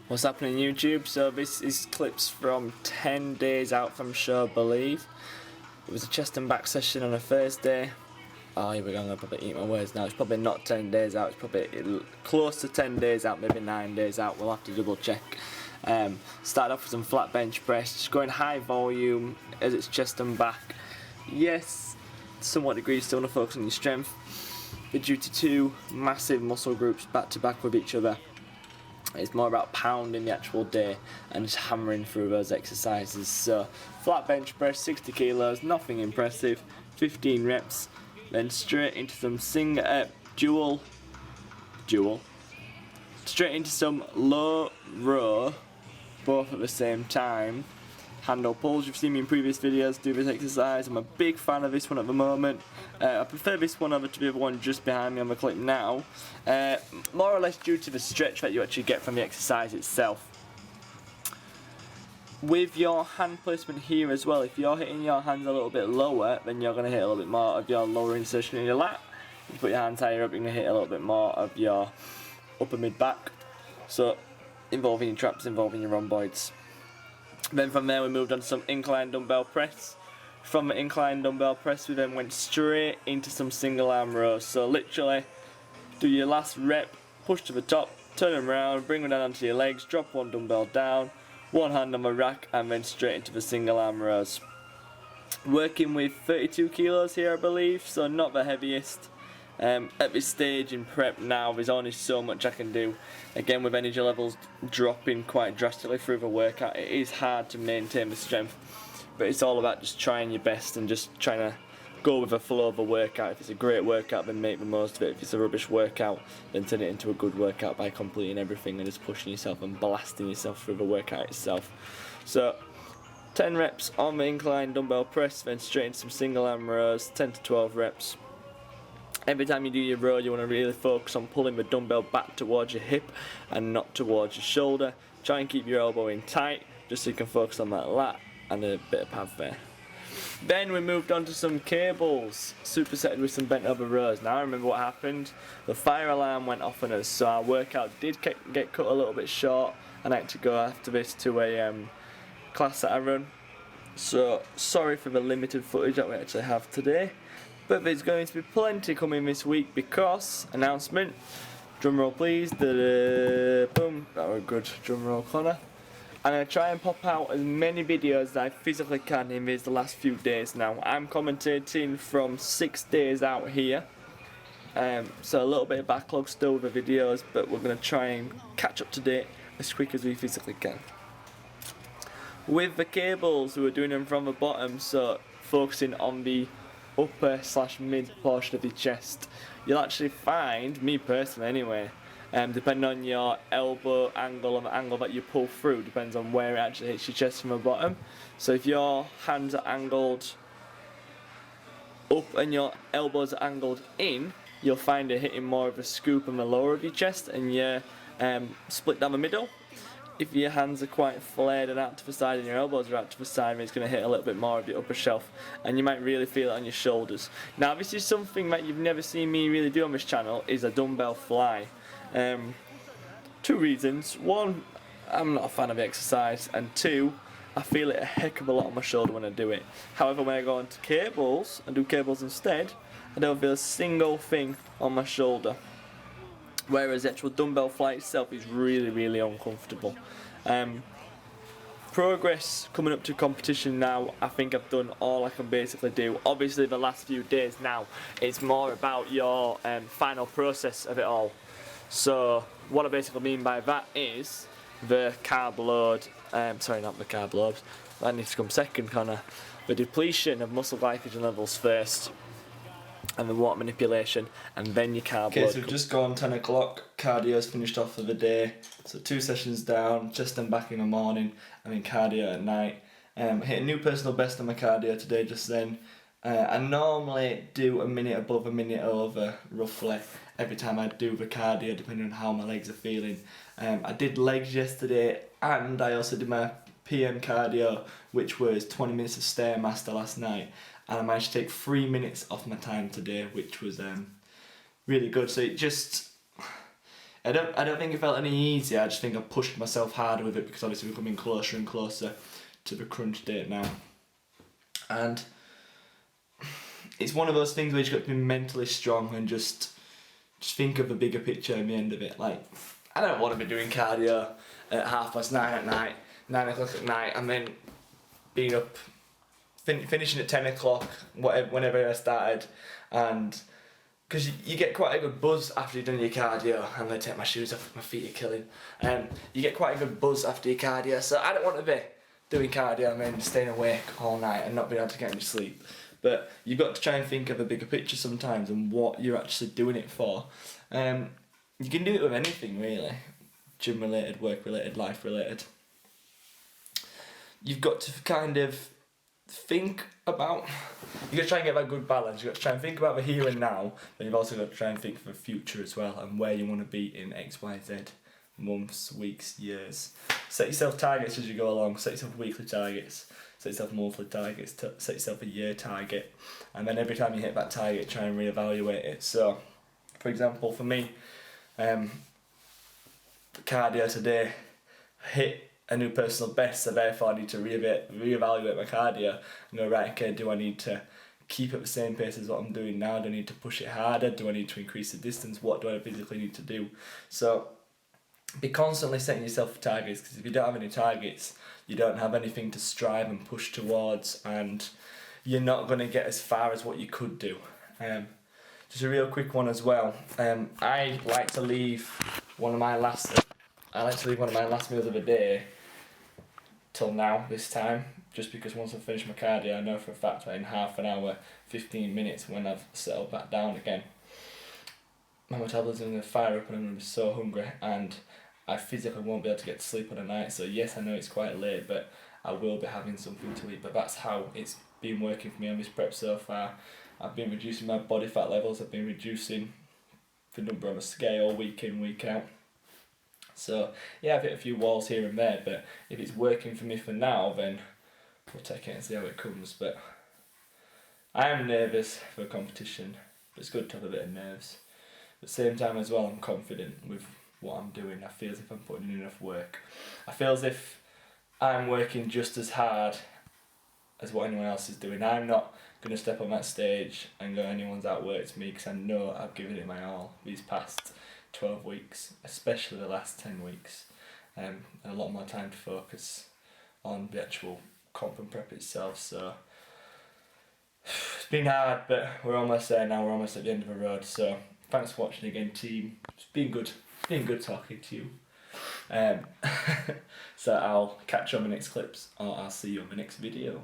What's happening YouTube? So this is clips from 10 days out from show, I believe. It was a chest and back session on a Thursday. Oh, here we go, I'm going to probably eat my words now. It's probably not 10 days out, it's probably close to 10 days out, maybe 9 days out. We'll have to double check. Started off with some flat bench press, just going high volume as it's chest and back. Yes, to somewhat degree, still want to focus on your strength. But due to two massive muscle groups back to back with each other, it's more about pounding the actual day and just hammering through those exercises. So flat bench press, 60 kilos, nothing impressive, 15 reps, then straight into some dual, straight into some low row, both at the same time. Handle pulls, you've seen me in previous videos do this exercise. I'm a big fan of this one at the moment. I prefer this one over to the other one just behind me on the clip now. More or less due to the stretch that you actually get from the exercise itself. With your hand placement here as well, if you're hitting your hands a little bit lower, then you're going to hit a little bit more of your lower insertion in your lat. If you put your hands higher up, you're going to hit a little bit more of your upper mid back. So involving your traps, involving your rhomboids. Then from there we moved on to some incline dumbbell press. From the incline dumbbell press we then went straight into some single arm rows. So literally do your last rep, push to the top, turn them around, bring them down onto your legs, drop one dumbbell down, one hand on the rack, and then straight into the single arm rows. Working with 32 kilos here I believe, so not the heaviest. At this stage in prep now, there's only so much I can do. Again, with energy levels dropping quite drastically through the workout, it is hard to maintain the strength, but it's all about just trying your best and just trying to go with the flow of a workout. If it's a great workout, then make the most of it. If it's a rubbish workout, then turn it into a good workout by completing everything and just pushing yourself and blasting yourself through the workout itself. So 10 reps on the incline dumbbell press, then straight into some single arm rows, 10 to 12 reps. Every time you do your row, you want to really focus on pulling the dumbbell back towards your hip and not towards your shoulder. Try and keep your elbow in tight, just so you can focus on that lat and a bit of pad there. Then we moved on to some cables, supersetted with some bent over rows. Now I remember what happened. The fire alarm went off on us, so our workout did get cut a little bit short, and I had to go after this to a class that I run. So sorry for the limited footage that we actually have today. But there's going to be plenty coming this week because, announcement, drum roll please, boom, that was a good drum roll, Connor. I'm going to try and pop out as many videos as I physically can in these the last few days now. I'm commentating from 6 days out here, so a little bit of backlog still with the videos, but we're going to try and catch up to date as quick as we physically can. With the cables, we were doing them from the bottom, so focusing on the upper / mid portion of your chest. You'll actually find, me personally anyway, depending on your elbow angle and the angle that you pull through, depends on where it actually hits your chest from the bottom. So if your hands are angled up and your elbows are angled in, you'll find it hitting more of a scoop on the lower of your chest and you're split down the middle. If your hands are quite flared and out to the side and your elbows are out to the side, it's going to hit a little bit more of your upper shelf and you might really feel it on your shoulders. Now this is something that you've never seen me really do on this channel, is a dumbbell fly. 2 reasons. 1, I'm not a fan of the exercise, and 2, I feel it a heck of a lot on my shoulder when I do it. However, when I go onto cables and do cables instead, I don't feel a single thing on my shoulder. Whereas the actual dumbbell fly itself is really, really uncomfortable. Progress coming up to competition now, I think I've done all I can basically do. Obviously the last few days now, it's more about your final process of it all. So what I basically mean by that is the carb load, sorry not the carb load, that needs to come second, Connor. The depletion of muscle glycogen levels first, and the water manipulation, and then your carb load. Okay, so we've just gone 10 o'clock, cardio's finished off for the day, so 2 sessions down, chest and back in the morning, and then cardio at night. Hit a new personal best on my cardio today just then. I normally do a minute above, a minute over, roughly, every time I do the cardio, depending on how my legs are feeling. I did legs yesterday, and I also did my PM cardio, which was 20 minutes of Stairmaster last night. And I managed to take 3 minutes off my time today, which was really good. So I don't think it felt any easier. I just think I pushed myself harder with it because obviously we're coming closer and closer to the crunch date now. And it's one of those things where you just got to be mentally strong and just think of the bigger picture in the end of it. Like, I don't want to be doing cardio at 9:30 at night, 9 o'clock at night, and then being up, finishing at 10 o'clock, whenever I started, and because you get quite a good buzz after you've done your cardio. I'm going to take my shoes off, my feet are killing. You get quite a good buzz after your cardio, so I don't want to be doing cardio and then staying awake all night and not being able to get any sleep. But you've got to try and think of a bigger picture sometimes and what you're actually doing it for. You can do it with anything really, gym related, work related, life related. You've got to kind of think about, you've got to try and get that good balance. You've got to try and think about the here and now, but you've also got to try and think for the future as well and where you want to be in X, Y, Z, months, weeks, years. Set yourself targets as you go along, set yourself weekly targets, set yourself monthly targets, set yourself a year target, and then every time you hit that target, try and reevaluate it. So, for example, for me, cardio today hit a new personal best, so therefore I need to reevaluate my cardio and go, right, okay, do I need to keep at the same pace as what I'm doing now? Do I need to push it harder? Do I need to increase the distance? What do I physically need to do? So be constantly setting yourself targets, because if you don't have any targets, you don't have anything to strive and push towards, and you're not going to get as far as what you could do. Just a real quick one as well. I like to leave one of my last meals of the day till now, this time, just because once I finish my cardio, I know for a fact that in half an hour, 15 minutes, when I've settled back down again, my metabolism is going to fire up and I'm going to be so hungry, and I physically won't be able to get to sleep on a night. So yes, I know it's quite late, but I will be having something to eat. But that's how it's been working for me on this prep so far. I've been reducing my body fat levels, I've been reducing the number on a scale week in, week out. So yeah, I've hit a few walls here and there, but if it's working for me for now, then we'll take it and see how it comes. But I am nervous for competition, but it's good to have a bit of nerves. At the same time as well, I'm confident with what I'm doing. I feel as if I'm putting in enough work. I feel as if I'm working just as hard as what anyone else is doing. I'm not going to step on that stage and go, anyone's outworked me, because I know I've given it my all these past 12 weeks, especially the last 10 weeks, and a lot more time to focus on the actual comp and prep itself. So it's been hard, but we're almost there now. We're almost at the end of the road. So thanks for watching again, team. It's been good talking to you. So I'll catch you on the next clips, or I'll see you on the next video.